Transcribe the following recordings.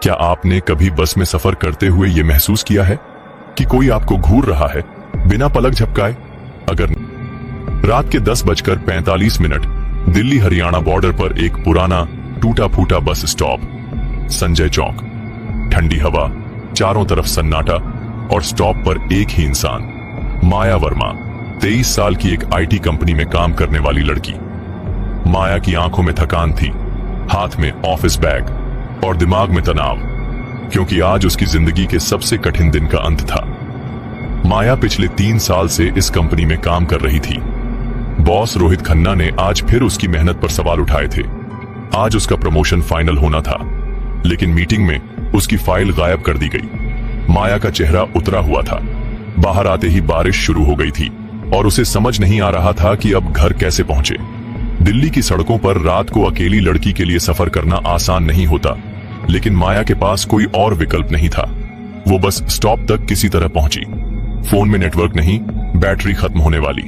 क्या आपने कभी बस में सफर करते हुए यह महसूस किया है कि कोई आपको घूर रहा है बिना पलक झपकाए? अगर रात के 10:45 दिल्ली हरियाणा बॉर्डर पर एक पुराना टूटा फूटा बस स्टॉप, संजय चौक, ठंडी हवा, चारों तरफ सन्नाटा और स्टॉप पर एक ही इंसान, माया वर्मा, 23 साल की एक आईटी कंपनी में काम करने वाली लड़की। माया की आंखों में थकान थी, हाथ में ऑफिस बैग और दिमाग में तनाव, क्योंकि आज उसकी जिंदगी के सबसे कठिन दिन का अंत था। माया पिछले 3 साल से इस कंपनी में काम कर रही थी। बॉस रोहित खन्ना ने आज फिर उसकी मेहनत पर सवाल उठाए थे। आज उसका प्रमोशन फाइनल होना था, लेकिन मीटिंग में उसकी फाइल गायब कर दी गई। माया का चेहरा उतरा हुआ था। बाहर आते ही बारिश शुरू हो गई थी और उसे समझ नहीं आ रहा था कि अब घर कैसे पहुंचे। दिल्ली की सड़कों पर रात को अकेली लड़की के लिए सफर करना आसान नहीं होता, लेकिन माया के पास कोई और विकल्प नहीं था। वो बस स्टॉप तक किसी तरह पहुंची। फोन में नेटवर्क नहीं, बैटरी खत्म होने वाली।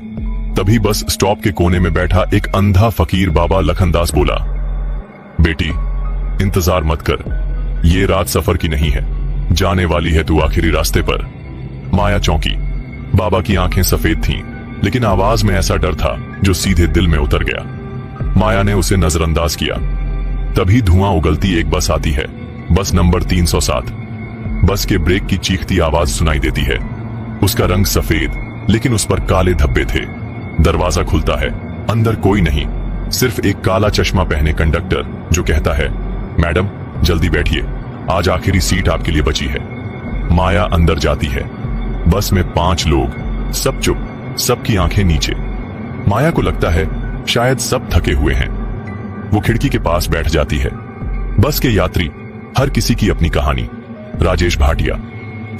तभी बस स्टॉप के कोने में बैठा एक अंधा फकीर बाबा लखनदास बोला, बेटी इंतजार मत कर, ये रात सफर की नहीं है, जाने वाली है तू आखिरी रास्ते पर। माया चौंकी। बाबा की आंखें सफेद थीं, लेकिन आवाज में ऐसा डर था जो सीधे दिल में उतर गया। माया ने उसे नजरअंदाज किया। तभी धुआं उगलती एक बस आती है, बस नंबर 307। बस के ब्रेक की चीखती आवाज सुनाई देती है। उसका रंग सफेद, लेकिन उस पर काले धब्बे थे। दरवाजा खुलता है, अंदर कोई नहीं, सिर्फ एक काला चश्मा पहने कंडक्टर जो कहता है, मैडम जल्दी बैठिए, आज आखिरी सीट आपके लिए बची है। माया अंदर जाती है। बस में 5 लोग, सब चुप, सबकी आंखें नीचे। माया को लगता है शायद सब थके हुए हैं। वो खिड़की के पास बैठ जाती है। बस के यात्री, हर किसी की अपनी कहानी। राजेश भाटिया,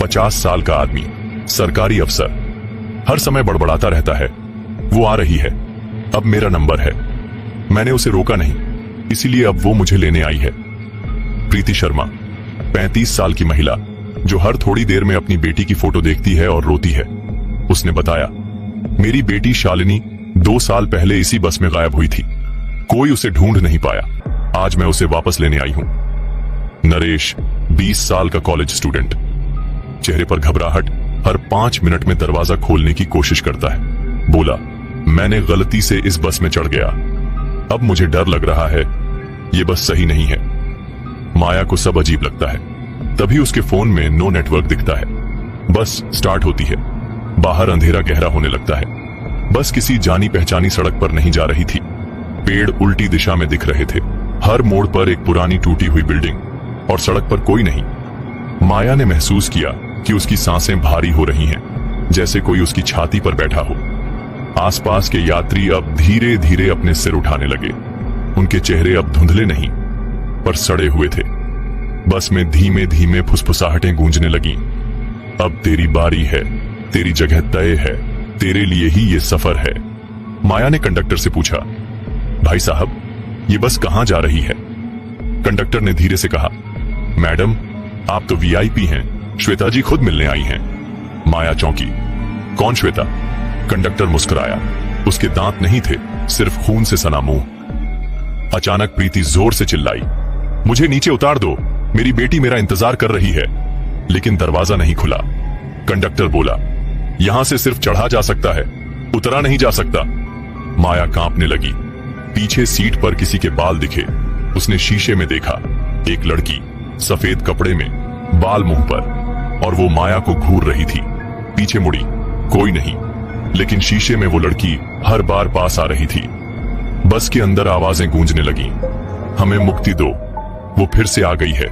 50 साल का आदमी, सरकारी अफसर, हर समय बड़बड़ाता रहता है, वो आ रही है, अब मेरा नंबर है, मैंने उसे रोका नहीं, इसीलिए अब वो मुझे लेने आई है। प्रीति शर्मा, 35 साल की महिला, जो हर थोड़ी देर में अपनी बेटी की फोटो देखती है और रोती है। उसने बताया, मेरी बेटी शालिनी 2 साल पहले इसी बस में गायब हुई थी, कोई उसे ढूंढ नहीं पाया, आज मैं उसे वापस लेने आई हूं। नरेश, 20 साल का कॉलेज स्टूडेंट, चेहरे पर घबराहट, हर 5 मिनट में दरवाजा खोलने की कोशिश करता है। बोला, मैंने गलती से इस बस में चढ़ गया, अब मुझे डर लग रहा है, ये बस सही नहीं है। माया को सब अजीब लगता है। तभी उसके फोन में नो नेटवर्क दिखता है। बस स्टार्ट होती है। बाहर अंधेरा गहरा होने लगता है। बस किसी जानी पहचानी सड़क पर नहीं जा रही थी। पेड़ उल्टी दिशा में दिख रहे थे। हर मोड़ पर एक पुरानी टूटी हुई बिल्डिंग और सड़क पर कोई नहीं। माया ने महसूस किया कि उसकी सांसें भारी हो रही हैं, जैसे कोई उसकी छाती पर बैठा हो। आसपास के यात्री अब धीरे धीरे अपने सिर उठाने लगे। उनके चेहरे अब धुंधले नहीं, पर सड़े हुए थे। बस में धीमे धीमे फुसफुसाहटें गूंजने लगीं। अब तेरी बारी है, तेरी जगह तय है, तेरे लिए ही ये सफर है। माया ने कंडक्टर से पूछा, भाई साहब ये बस कहां जा रही है? कंडक्टर ने धीरे से कहा, मैडम आप तो वीआईपी हैं, श्वेता जी खुद मिलने आई हैं। माया चौंकी। कौन श्वेता? कंडक्टर मुस्कुराया। उसके दांत नहीं थे, सिर्फ खून से सना मुंह। अचानक प्रीति जोर से चिल्लाई, मुझे नीचे उतार दो, मेरी बेटी मेरा इंतजार कर रही है। लेकिन दरवाजा नहीं खुला। कंडक्टर बोला, यहां से सिर्फ चढ़ा जा सकता है, उतरा नहीं जा सकता। माया कांपने लगी। पीछे सीट पर किसी के बाल दिखे। उसने शीशे में देखा, एक लड़की सफेद कपड़े में, बाल मुंह पर, और वो माया को घूर रही थी। पीछे मुड़ी, कोई नहीं, लेकिन शीशे में वो लड़की हर बार पास आ रही थी। बस के अंदर आवाजें गूंजने लगीं, हमें मुक्ति दो। वो फिर से आ गई है,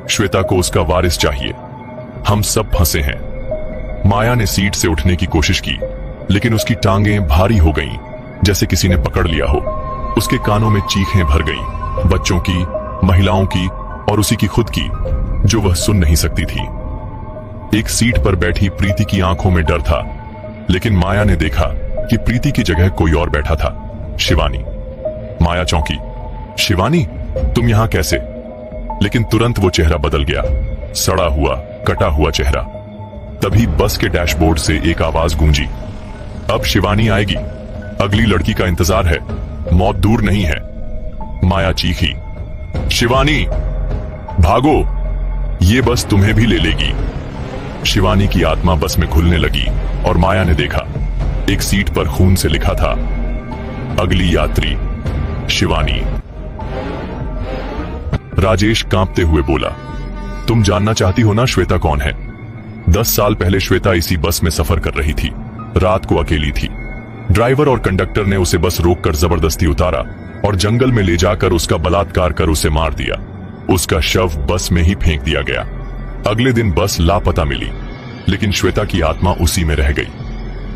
श्वेता को उसका वारिस चाहिए, हम सब फंसे हैं। माया ने सीट से उठने की कोशिश की, लेकिन उसकी टांगें भारी हो गईं, जैसे किसी ने पकड़ लिया हो। उसके कानों में चीखें भर गईं, बच्चों की, महिलाओं की और उसी की खुद की, जो वह सुन नहीं सकती थी। एक सीट पर बैठी प्रीति की आंखों में डर था, लेकिन माया ने देखा कि प्रीति की जगह कोई और बैठा था, शिवानी। माया चौंकी। शिवानी, तुम यहां कैसे? लेकिन तुरंत वो चेहरा बदल गया, सड़ा हुआ, कटा हुआ चेहरा। तभी बस के डैशबोर्ड से एक आवाज गूंजी, अब शिवानी आएगी, अगली लड़की का इंतजार है, मौत दूर नहीं है। माया चीखी, शिवानी भागो, ये बस तुम्हें भी ले लेगी। शिवानी की आत्मा बस में घुलने लगी और माया ने देखा, एक सीट पर खून से लिखा था, अगली यात्री शिवानी। राजेश कांपते हुए बोला, तुम जानना चाहती हो ना श्वेता कौन है? 10 साल पहले श्वेता इसी बस में सफर कर रही थी। रात को अकेली थी। ड्राइवर और कंडक्टर ने उसे बस रोककर जबरदस्ती उतारा और जंगल में ले जाकर उसका बलात्कार कर उसे मार दिया। उसका शव बस में ही फेंक दिया गया। अगले दिन बस लापता मिली, लेकिन श्वेता की आत्मा उसी में रह गई।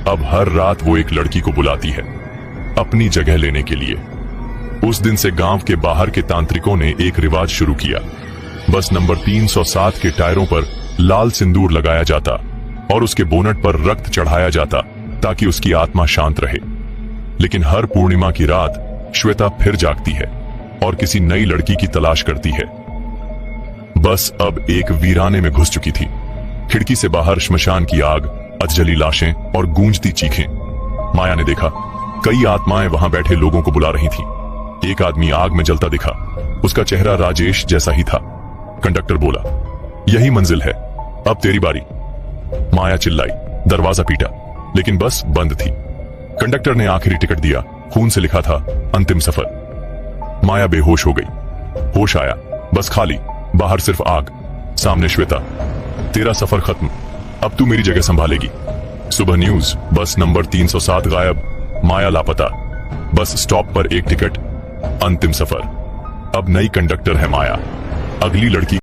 अब हर रात वो एक लड़की को बुलाती है, अपनी जगह लेने के लिए। उस दिन से गांव के बाहर के तांत्रिकों ने एक रिवाज शुरू किया। बस नंबर 307 के टायरों पर लाल सिंदूर लगाया जाता और उसके बोनट पर रक्त चढ़ाया जाता ताकि उसकी आत्मा शांत रहे। लेकिन हर पूर्णिमा की रात श्वेता फिर जागती है और किसी नई लड़की की तलाश करती है। बस अब एक वीराने में घुस चुकी थी। खिड़की से बाहर श्मशान की आग, अधजली लाशें और गूंजती चीखें। माया ने देखा, कई आत्माएं वहां बैठे लोगों को बुला रही थीं। एक आदमी आग में जलता दिखा। उसका चेहरा राजेश जैसा ही था। कंडक्टर बोला, यही मंजिल है, अब तेरी बारी। माया चिल्लाई, दरवाजा पीटा, लेकिन बस बंद थी। कंडक्टर ने आखिरी टिकट दिया, खून से लिखा था, अंतिम सफर। माया बेहोश हो गई। होश आया, बस खाली, बाहर सिर्फ आग, सामने श्वेता। तेरा सफर खत्म, अब तू मेरी जगह संभालेगी। सुबह न्यूज, बस नंबर 307 गायब, माया लापता। बस स्टॉप पर एक टिकट, अंतिम सफर। अब नई कंडक्टर है माया, अगली लड़की